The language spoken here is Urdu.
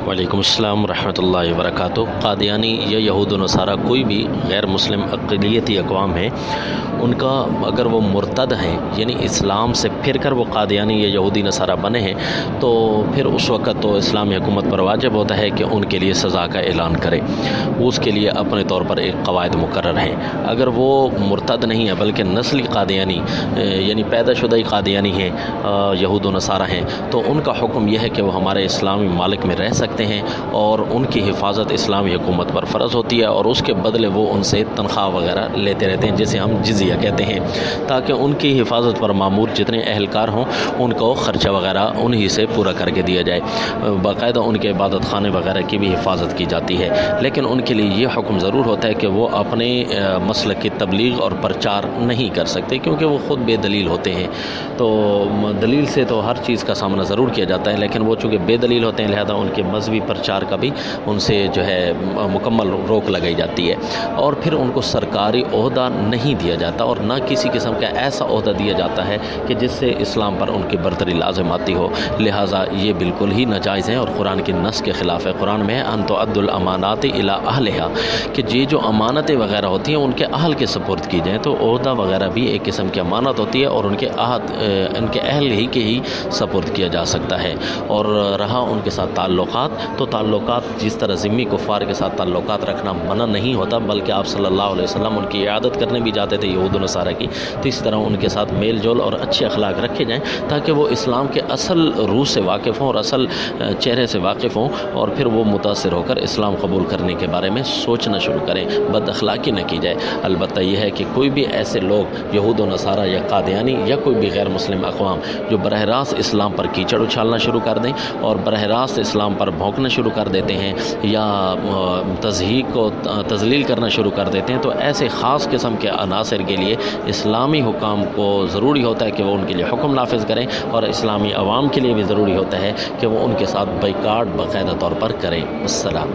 وعلیکم السلام ورحمۃ اللہ وبرکاتہ۔ قادیانی یا یہود و نصارہ کوئی بھی غیر مسلم اقلیتی اقوام ہیں، ان کا اگر وہ مرتد ہیں یعنی اسلام سے پھر کر وہ قادیانی یا یہودی نصارہ بنے ہیں تو پھر اس وقت تو اسلامی حکومت پر واجب ہوتا ہے کہ ان کے لیے سزا کا اعلان کرے، وہ اس کے لیے اپنے طور پر ایک قواعد مقرر ہیں۔ اگر وہ مرتد نہیں ہے بلکہ نسلی قادیانی یعنی پیدا شدہ قادیانی ہیں، یہود و نصارہ ہیں، تو ان کا حکم یہ ہے کہ وہ ہمارے اسلامی ممالک میں رہ سکتے ہیں اور ان کی حفاظت اسلامی حکومت پر فرض ہوتی ہے، اور اس کے بدلے وہ ان سے تنخواہ وغیرہ لیتے رہتے ہیں جسے ہم جزیہ کہتے ہیں، تاکہ ان کی حفاظت پر مامور جتنے اہلکار ہوں ان کو خرچہ وغیرہ انہی سے پورا کر کے دیا جائے۔ باقاعدہ ان کے عبادت خانے وغیرہ کی بھی حفاظت کی جاتی ہے، لیکن ان کے لیے یہ حکم ضرور ہوتا ہے کہ وہ اپنے مسلک کی تبلیغ اور پرچار نہیں کر سکتے، کیونکہ وہ خود بے دلیل ہوتے ہیں۔ تو دلیل سے تو ہر چیز کا سامنا ضرور کیا جاتا ہے، لیکن وہ چونکہ بے دلیل ہوتے ہیں لہذا ان کے مذہبی پرچار کا بھی ان سے جو ہے مکمل روک لگائی جاتی ہے، اور پھر ان کو سرکاری عہدہ نہیں دیا جاتا اور نہ کسی قسم کا ایسا عہدہ دیا جاتا ہے کہ جس سے اسلام پر ان کی برتری لازم آتی ہو، لہٰذا یہ بالکل ہی ناجائز ہیں اور قرآن کی نص کے خلاف ہے۔ قرآن میں ان تؤدوا الامانات الی اہلھا کہ یہ جو امانتیں وغیرہ ہوتی ہیں ان کے اہل کے سپرد کی جائیں، تو عہدہ وغیرہ بھی ایک قسم کی امانت ہوتی ہے اور ان کے اہل ہی کے ہی سپرد کیا جا سکتا ہے۔ اور رہا ان کے ساتھ تعلقات، تو تعلقات جس طرح ذمی کفار کے ساتھ تعلقات رکھنا منع نہیں ہوتا، بلکہ آپ صلی اللہ علیہ وسلم ان کی عیادت کرنے بھی جاتے تھے یہود و نصارہ کی، تو اس طرح ان کے ساتھ میل جول اور اچھے اخلاق رکھے جائیں تاکہ وہ اسلام کے اصل روح سے واقف ہوں اور اصل چہرے سے واقف ہوں، اور پھر وہ متاثر ہو کر اسلام قبول کرنے کے بارے میں سوچنا شروع کریں، بد اخلاقی نہ کی جائے۔ البتہ یہ ہے کہ کوئی بھی ایسے لوگ یہود و نصارہ یا قادیانی یا کوئی بھی غیر مسلم اقوام جو براہ راست اسلام پر کیچڑ اچھالنا شروع کر دیں اور براہ راست اسلام پر بھونکنا شروع کر دیتے ہیں یا تضحیق کو تذلیل کرنا شروع کر دیتے ہیں، تو ایسے خاص قسم کے عناصر کے لیے اسلامی حکام کو ضروری ہوتا ہے کہ وہ ان کے لیے حکم نافذ کریں، اور اسلامی عوام کے لیے بھی ضروری ہوتا ہے کہ وہ ان کے ساتھ بائیکاٹ باقاعدہ طور پر کریں۔ السلام۔